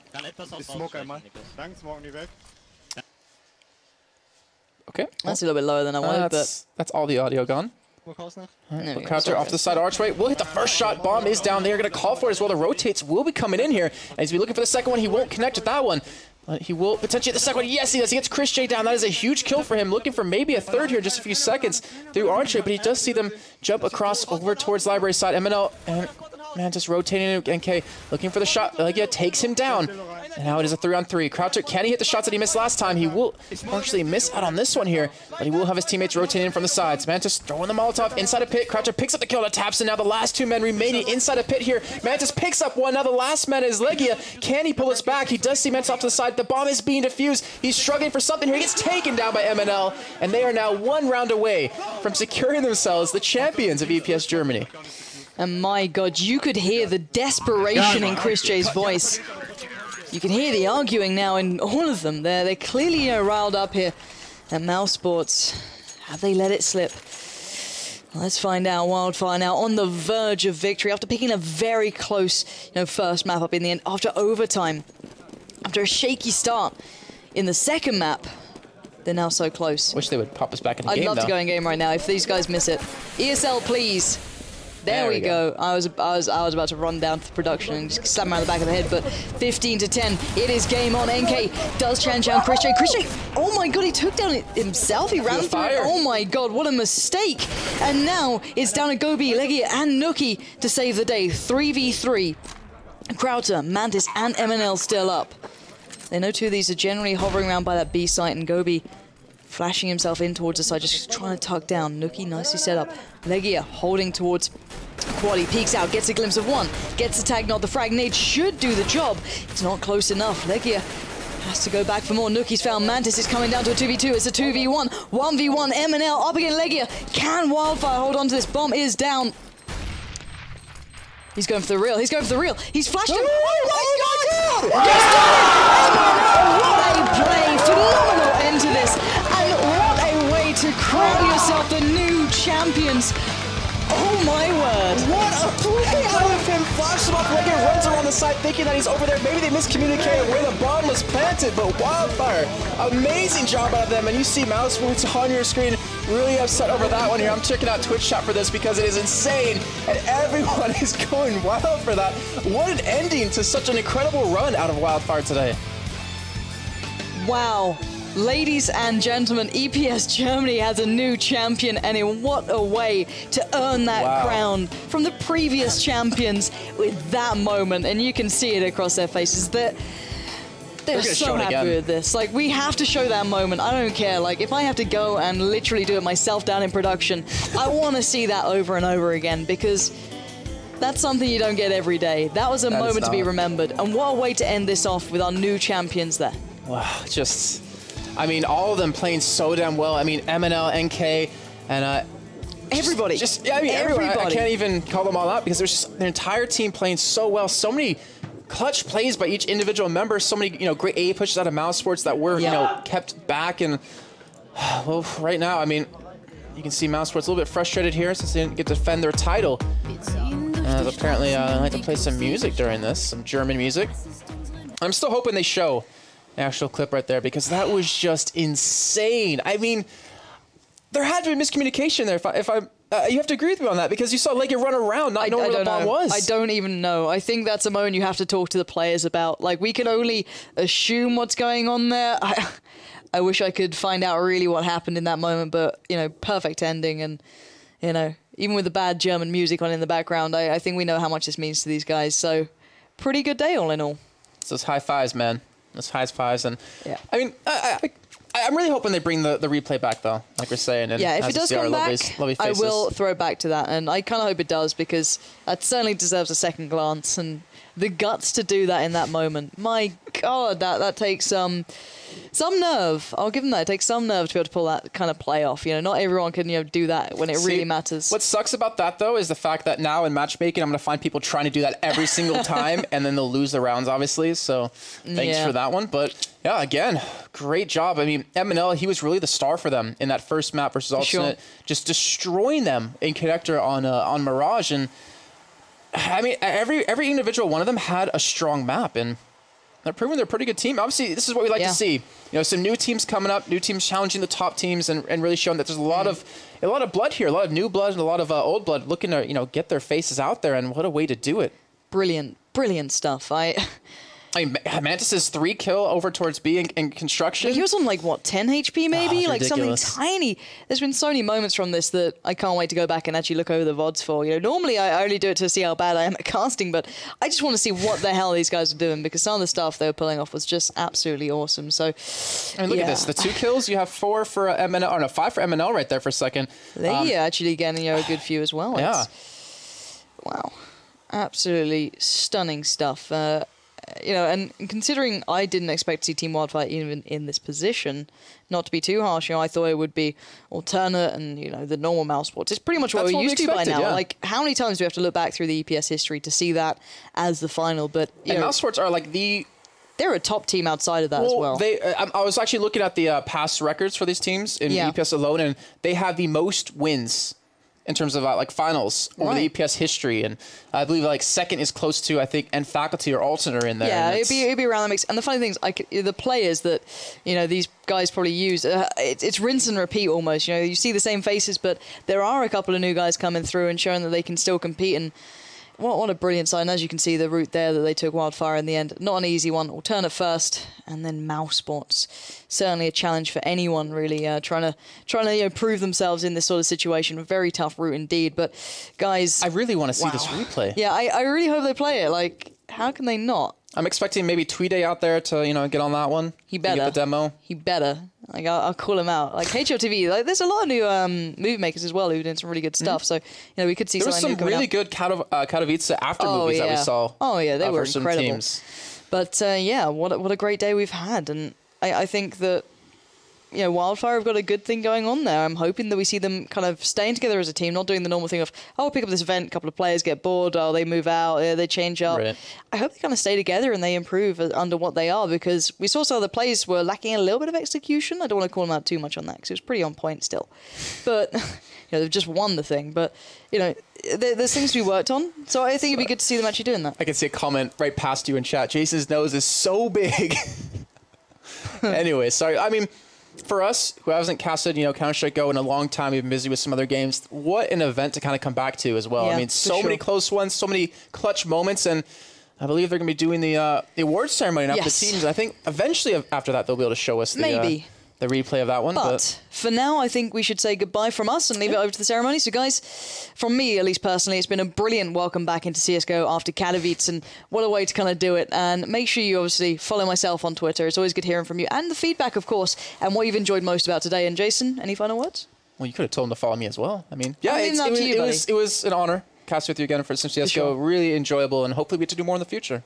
Okay, that's a little bit lower than I wanted, but that's all the audio gone. But Croucher off the side archway will hit the first shot. Bomb is down there. Going to call for it as well. The rotates will be coming in here. And he's looking for the second one. He won't connect with that one. But he will potentially hit the second one. Yes, he does. He gets Chris J down. That is a huge kill for him. Looking for maybe a third here in just a few seconds through archway. But he does see them jump across over towards library side. MNL and Mantis rotating. NK looking for the shot. Legia takes him down. And now it is a 3-on-3. Croucher, can he hit the shots that he missed last time? He will actually miss out on this one here, but he will have his teammates rotating in from the sides. Mantis throwing the Molotov inside a pit. Croucher picks up the kill to taps, and now the last 2 men remaining inside a pit here. Mantis picks up one. Now the last man is Legia. Can he pull us back? He does see Mantis off to the side. The bomb is being defused. He's struggling for something here. He gets taken down by MNL, and they are now 1 round away from securing themselves the champions of EPS Germany. And my God, you could hear the desperation in Chris J's voice. You can hear the arguing now in all of them. They're clearly riled up here. And mousesports, have they let it slip? Let's find out. Wildfire now on the verge of victory after picking a very close, first map up in the end after overtime. After a shaky start in the second map, they're now so close. Wish they would pop us back in the game, I'd love to go in game right now if these guys miss it. ESL, please. There we go. I was about to run down to the production and just slam him around the back of the head, but 15-10. It is game on. NK does challenge down Chris J. Chris J, oh my God, he took down himself. He ran through it. Oh my God, what a mistake. And now it's down to Gobi, Legia, and Nookie to save the day. 3v3. Krauter, Mantis, and MNL still up. They know 2 of these are generally hovering around by that B site, and Gobi flashing himself in towards the side, just trying to tuck down. Nookie nicely set up. Legia holding towards Quad. He peeks out, gets a glimpse of one, gets the tag nod. The frag nade should do the job. It's not close enough. Legia has to go back for more. Nookie's found Mantis. Is coming down to a 2v2. It's a 2v1. 1v1. MNL up against Legia. Can Wildfire hold on to this? Bomb is down. He's going for the real. He's going for the real. He's flashed him. Oh my God! Yes, what a play. Phenomenal end to this. And what a way to crown yourself the new champions. Oh my word. What a play out of him. Flashes him off. Legia runs around the side thinking that he's over there. Maybe they miscommunicated where the bomb was planted, but Wildfire, amazing job out of them. And you see mousesports on your screen really upset over that one here. I'm checking out Twitch chat for this because it is insane, and everyone is going wild for that. What an ending to such an incredible run out of Wildfire today. Wow. Ladies and gentlemen, EPS Germany has a new champion, and in what a way to earn that crown from the previous champions with that moment. And you can see it across their faces. They're so happy with this. Like, we have to show that moment. I don't care. Like, if I have to go and literally do it myself down in production, I want to see that over and over again, because that's something you don't get every day. That was a moment to be remembered. And what a way to end this off with our new champions there. Wow, I mean, all of them playing so damn well. I mean, MNL, NK, and everybody. Everybody. I can't even call them all out because there's just their entire team playing so well. So many clutch plays by each individual member. So many, great A pushes out of mousesports that were, kept back. And well, right now, I mean, you can see mousesports a little bit frustrated here since they didn't get to defend their title. Apparently, they like to play some music during this, some German music. I'm still hoping they show the actual clip right there, because that was just insane. I mean, there had to be miscommunication there. You have to agree with me on that, because you saw Legia run around not knowing where the bomb was. I don't even know. I think that's a moment you have to talk to the players about. Like, we can only assume what's going on there. I wish I could find out really what happened in that moment, but, perfect ending. And, even with the bad German music on in the background, I think we know how much this means to these guys. So, pretty good day all in all. It's those high fives, man. Those high fives. And, I mean, I'm really hoping they bring the replay back, though, like we're saying. And if it does come back, I will throw it back to that. And I kind of hope it does, because that certainly deserves a second glance. And the guts to do that in that moment. My God, that takes some nerve. I'll give them that. It takes some nerve to be able to pull that kind of play off. Not everyone can, do that when it really matters. What sucks about that, though, is the fact that now in matchmaking, I'm going to find people trying to do that every single time, and then they'll lose the rounds, obviously. So thanks for that one. But yeah, again, great job. I mean, MNL, he was really the star for them in that first map versus Alternate, just destroying them in Connector on Mirage. And I mean, every individual one of them had a strong map, and they're proving they're a pretty good team. Obviously, this is what we like to see. Some new teams coming up, new teams challenging the top teams, and really showing that there's a lot of blood here, a lot of new blood and a lot of old blood looking to get their faces out there. And what a way to do it! Brilliant stuff. I mean, Mantis's 3 kill over towards B in construction. He was on like what 10 HP maybe, like ridiculous. something tiny. There's been so many moments from this that I can't wait to go back and actually look over the VODs for. You know, normally I only do it to see how bad I am at casting, but I just want to see what the hell these guys are doing because some of the stuff they were pulling off was just absolutely awesome. So, I mean, look at this: the 2 kills. You have 4 for MNL, or no, 5 for MNL right there for a second. They actually getting a good few as well. Yeah. Wow, absolutely stunning stuff. You know, and considering I didn't expect to see Team Wildfire even in this position, not to be too harsh, you know, I thought it would be alternate and, you know, the normal mousesports. It's pretty much what we're used to by now. Yeah. Like, how many times do we have to look back through the EPS history to see that as the final? But, you know, mousesports are like they're a top team outside of that as well. I was actually looking at the past records for these teams in EPS alone, and they have the most wins in terms of like finals over the EPS history, and I believe like second is close to, I think, and faculty or alternate are in there. Yeah, it'd be around that mix. And the funny thing is, the players that, you know, these guys probably use, it's rinse and repeat almost. You know, you see the same faces, but there are a couple of new guys coming through and showing that they can still compete. And what a brilliant sign. As you can see, the route there that they took Wildfire in the end, not an easy one. Alternate first, and then mousesports. Certainly a challenge for anyone, really, trying to prove themselves in this sort of situation. A very tough route indeed. But guys, I really want to see this replay. Yeah, I really hope they play it. Like, how can they not? I'm expecting maybe Tweeday out there to, you know, get on that one. He better. Get the demo. He better. Like, I'll call him out. Like, HLTV, like, there's a lot of new movie makers as well who are doing some really good stuff. So, you know, we could see something new coming really good Katowice after movies that we saw. Oh, yeah, they were for some incredible. teams. But, yeah, what a great day we've had. And I think that, you know, Wildfire have got a good thing going on there. I'm hoping that we see them kind of staying together as a team, not doing the normal thing of, oh, pick up this event, a couple of players get bored, oh, they move out, they change up. Right. I hope they kind of stay together and they improve under what they are, because we saw some of the players were lacking a little bit of execution. I don't want to call them out too much on that because it was pretty on point still. But, you know, they've just won the thing. But, you know, there's things to be worked on. So I think it'd be good to see them actually doing that. I can see a comment right past you in chat. Jason's nose is so big. Anyway, sorry. I mean, for us, who hasn't casted, you know, Counter-Strike Go in a long time, we've been busy with some other games, what an event to kind of come back to as well. Yeah, I mean, so many close ones, so many clutch moments, and I believe they're going to be doing the awards ceremony after the teams. I think eventually after that they'll be able to show us the replay of that one. But for now, I think we should say goodbye from us and leave it over to the ceremony. So, guys, from me, at least personally, it's been a brilliant welcome back into CSGO after Katowice, and what a way to kind of do it. And make sure you obviously follow myself on Twitter. It's always good hearing from you, and the feedback, of course, and what you've enjoyed most about today. And Jason, any final words? Well, you could have told him to follow me as well. I mean, yeah, it was an honor cast with you again for some CSGO. Sure. Really enjoyable, and hopefully we get to do more in the future.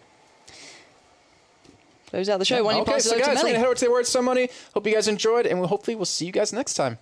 Close out the show. Why don't you pass it over to guys, Melly? we're going to head over to the awards ceremony. Hope you guys enjoyed, and hopefully we'll see you guys next time.